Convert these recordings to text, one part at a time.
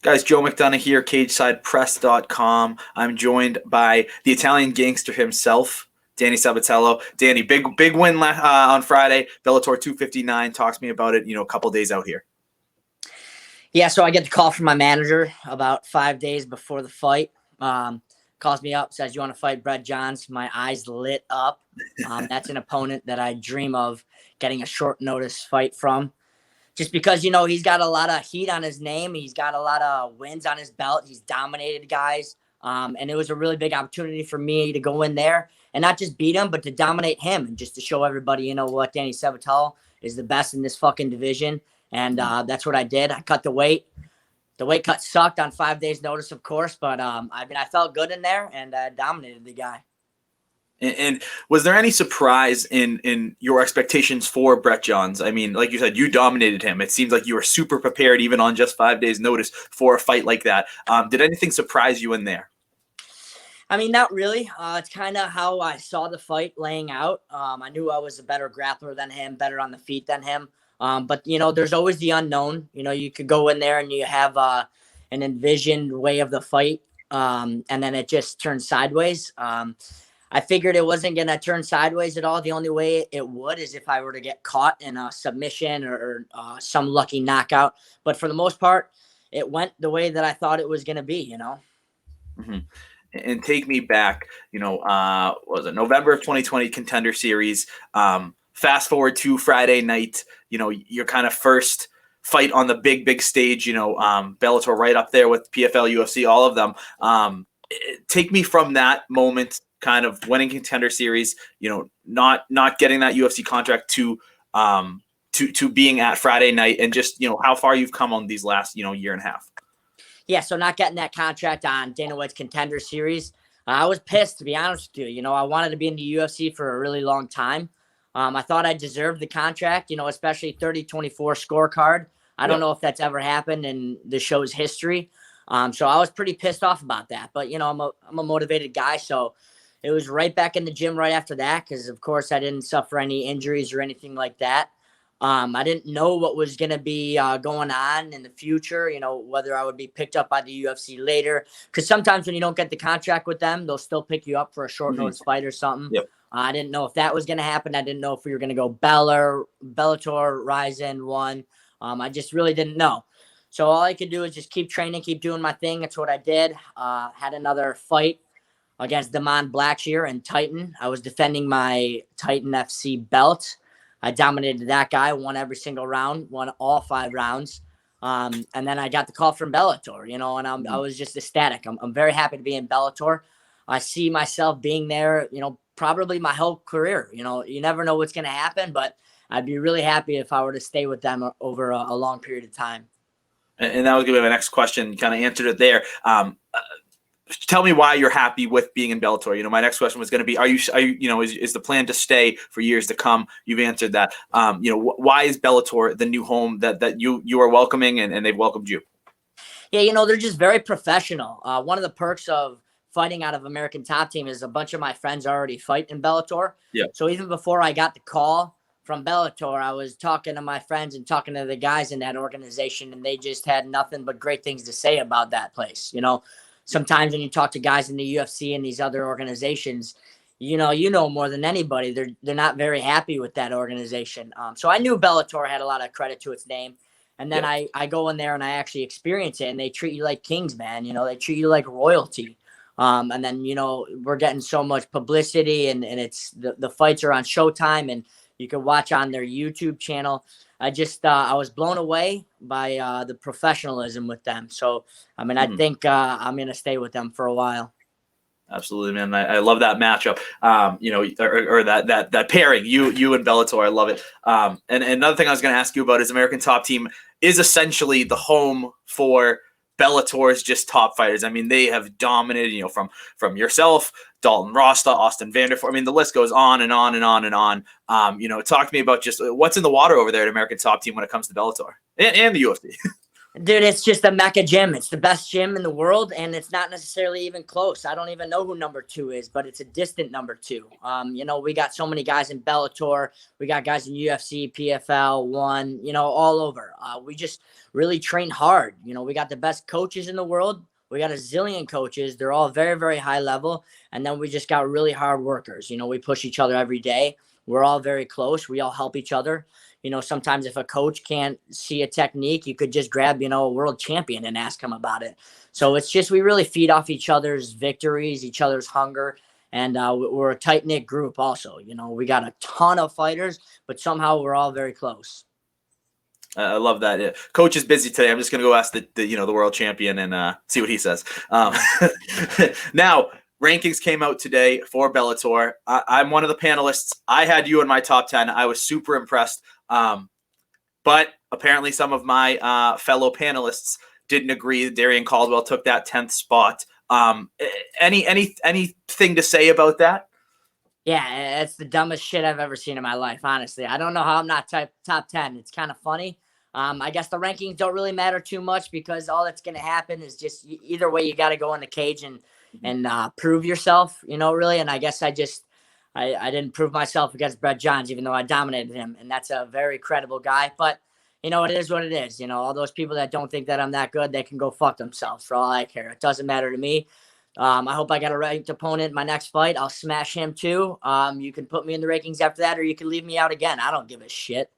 Guys, Joe McDonough here, CageSidePress.com. I'm joined by the Italian gangster himself, Danny Sabatello. Danny, big win on Friday. Bellator 259. Talks to me about it. A couple days out here. Yeah, so I get the call from my manager about 5 days before the fight. Calls me up, says, "You want to fight Brett Johns?" My eyes lit up. That's an opponent that I dream of getting a short notice fight from. Just because, he's got a lot of heat on his name. He's got a lot of wins on his belt. He's dominated guys. And it was a really big opportunity for me to go in there and not just beat him, but to dominate him and just to show everybody, what, Danny Sabatello is the best in this fucking division. And that's what I did. I cut the weight. The weight cut sucked on 5 days notice, of course, but I felt good in there and dominated the guy. And was there any surprise in your expectations for Brett Johns? I mean, like you said, you dominated him. It seems like you were super prepared, even on just 5 days notice, for a fight like that. Did anything surprise you in there? I mean, not really. It's kind of how I saw the fight laying out. I knew I was a better grappler than him, better on the feet than him. But, there's always the unknown. You could go in there and you have an envisioned way of the fight, and then it just turns sideways. I figured it wasn't going to turn sideways at all. The only way it would is if I were to get caught in a submission or some lucky knockout. But for the most part, it went the way that I thought it was going to be, Mm-hmm. And take me back, what was it, November of 2020 Contender Series. Fast forward to Friday night, your kind of first fight on the big stage, Bellator right up there with PFL, UFC, all of them. Take me from that moment, kind of winning Contender Series, not getting that UFC contract to being at Friday night, and just, how far you've come on these last, year and a half. Yeah, so not getting that contract on Dana White's Contender Series, I was pissed, to be honest with you. I wanted to be in the UFC for a really long time. I thought I deserved the contract, especially 30-24 scorecard. I don't know if that's ever happened in the show's history. So I was pretty pissed off about that. But, I'm a motivated guy, so it was right back in the gym right after that because, of course, I didn't suffer any injuries or anything like that. I didn't know what was going to be going on in the future, whether I would be picked up by the UFC later. Because sometimes when you don't get the contract with them, they'll still pick you up for a short notice fight or something. Yep. I didn't know if that was going to happen. I didn't know if we were going to go Bellator, Ryzen 1. I just really didn't know. So all I could do is just keep training, keep doing my thing. That's what I did. Had another fight against Damon Blackshear and Titan. I was defending my Titan FC belt. I dominated that guy, won every single round, won all 5 rounds. And then I got the call from Bellator, and I was just ecstatic. I'm very happy to be in Bellator. I see myself being there, probably my whole career. You never know what's going to happen, but I'd be really happy if I were to stay with them over a long period of time. And that was going to be my next question. You kind of answered it there. Tell me why you're happy with being in Bellator. My next question was going to be, are you, is the plan to stay for years to come? You've answered that. Why is Bellator the new home that you are welcoming and they've welcomed you? Yeah, they're just very professional. One of the perks of fighting out of American Top Team is a bunch of my friends already fight in Bellator. Yeah. So even before I got the call from Bellator, I was talking to my friends and talking to the guys in that organization, and they just had nothing but great things to say about that place. Sometimes when you talk to guys in the UFC and these other organizations, you know more than anybody, they're not very happy with that organization. So I knew Bellator had a lot of credit to its name. And then I go in there and I actually experience it, and they treat you like kings, man. They treat you like royalty. And then, we're getting so much publicity, and it's the fights are on Showtime, and you can watch on their YouTube channel. I was blown away by the professionalism with them. So, I think I'm going to stay with them for a while. Absolutely, man. I love that matchup. Or that pairing, you and Bellator. I love it. And another thing I was going to ask you about is American Top Team is essentially the home for Bellator's just top fighters. They have dominated, from yourself, Dalton Rosta, Austin Vanderford. The list goes on and on and on and on. Talk to me about just what's in the water over there at American Top Team when it comes to Bellator and the UFC. Dude, it's just a Mecca gym. It's the best gym in the world, and it's not necessarily even close. I don't even know who number 2 is, but it's a distant number 2. We got so many guys in Bellator. We got guys in UFC, PFL, One, all over. We just really train hard. We got the best coaches in the world. We got a zillion coaches. They're all very, very high level. And then we just got really hard workers. We push each other every day. We're all very close. We all help each other. Sometimes if a coach can't see a technique, you could just grab, a world champion and ask him about it. So it's just, we really feed off each other's victories, each other's hunger. And we're a tight knit group also. We got a ton of fighters, but somehow we're all very close. I love that. Yeah. Coach is busy today. I'm just going to go ask the world champion and see what he says. Now, rankings came out today for Bellator. I'm one of the panelists. I had you in my top 10. I was super impressed. But apparently some of my fellow panelists didn't agree. Darian Caldwell took that 10th spot. Anything to say about that? Yeah, it's the dumbest shit I've ever seen in my life, honestly. I don't know how I'm not top 10. It's kind of funny. I guess the rankings don't really matter too much because all that's going to happen is just either way, you got to go in the cage and prove yourself, really. And I guess I didn't prove myself against Brett Johns, even though I dominated him. And that's a very credible guy. But, it is what it is. All those people that don't think that I'm that good, they can go fuck themselves for all I care. It doesn't matter to me. I hope I got a ranked opponent in my next fight. I'll smash him too. You can put me in the rankings after that, or you can leave me out again. I don't give a shit.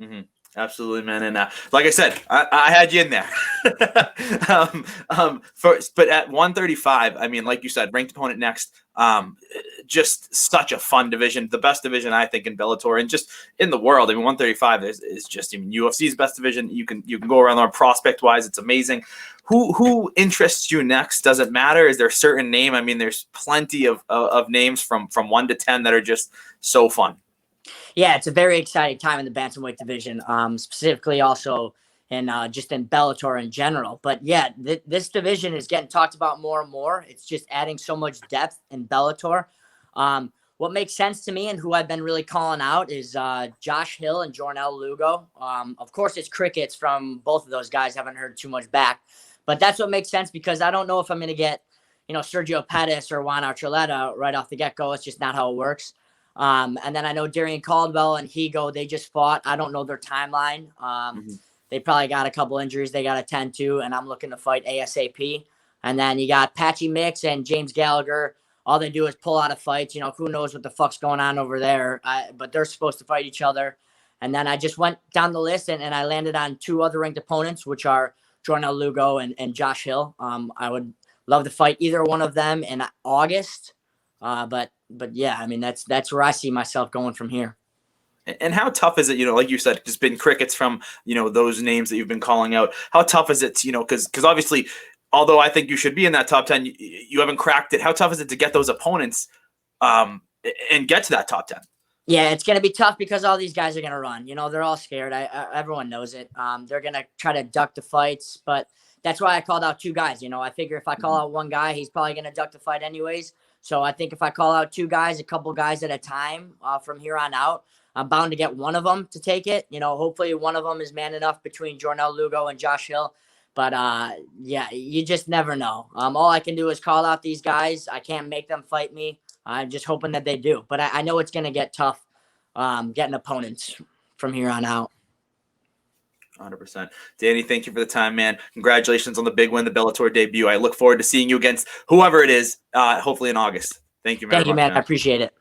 Mm-hmm. Absolutely, man. And like I said, I had you in there. But at 135, I mean, like you said, ranked opponent next. Just such a fun division, the best division I think in Bellator and just in the world. I mean, 135 is just UFC's best division. You can go around there prospect wise. It's amazing. Who interests you next? Does it matter? Is there a certain name? I mean, there's plenty of names from 1 to 10 that are just so fun. Yeah, it's a very exciting time in the bantamweight division, specifically also in just in Bellator in general. But yeah, this division is getting talked about more and more. It's just adding so much depth in Bellator. What makes sense to me and who I've been really calling out is Josh Hill and Jornel Lugo. Of course, it's crickets from both of those guys. Haven't heard too much back, but that's what makes sense because I don't know if I'm going to get, Sergio Pettis or Juan Archuleta right off the get-go. It's just not how it works. And then I know Darian Caldwell and Higo, they just fought. I don't know their timeline. They probably got a couple injuries they got to tend to, and I'm looking to fight ASAP. And then you got Patchy Mix and James Gallagher. All they do is pull out of fights. Who knows what the fuck's going on over there. But they're supposed to fight each other. And then I just went down the list, and I landed on 2 other ranked opponents, which are Jornel Lugo and Josh Hill. I would love to fight either one of them in August. But yeah, I mean, that's where I see myself going from here. And how tough is it, like you said, just been crickets from, those names that you've been calling out. How tough is it, because obviously, although I think you should be in that top 10, you haven't cracked it. How tough is it to get those opponents and get to that top 10? Yeah, it's going to be tough because all these guys are going to run. They're all scared. Everyone knows it. They're going to try to duck the fights, but that's why I called out 2 guys. I figure if I call out one guy, he's probably going to duck the fight anyways. So I think if I call out 2 guys, a couple guys at a time from here on out, I'm bound to get one of them to take it. Hopefully one of them is man enough between Jornel Lugo and Josh Hill. But yeah, you just never know. All I can do is call out these guys. I can't make them fight me. I'm just hoping that they do. But I know it's going to get tough getting opponents from here on out. 100%. Danny, thank you for the time, man. Congratulations on the big win, the Bellator debut. I look forward to seeing you against whoever it is, hopefully in August. Thank you very much. Thank you, man. I appreciate it.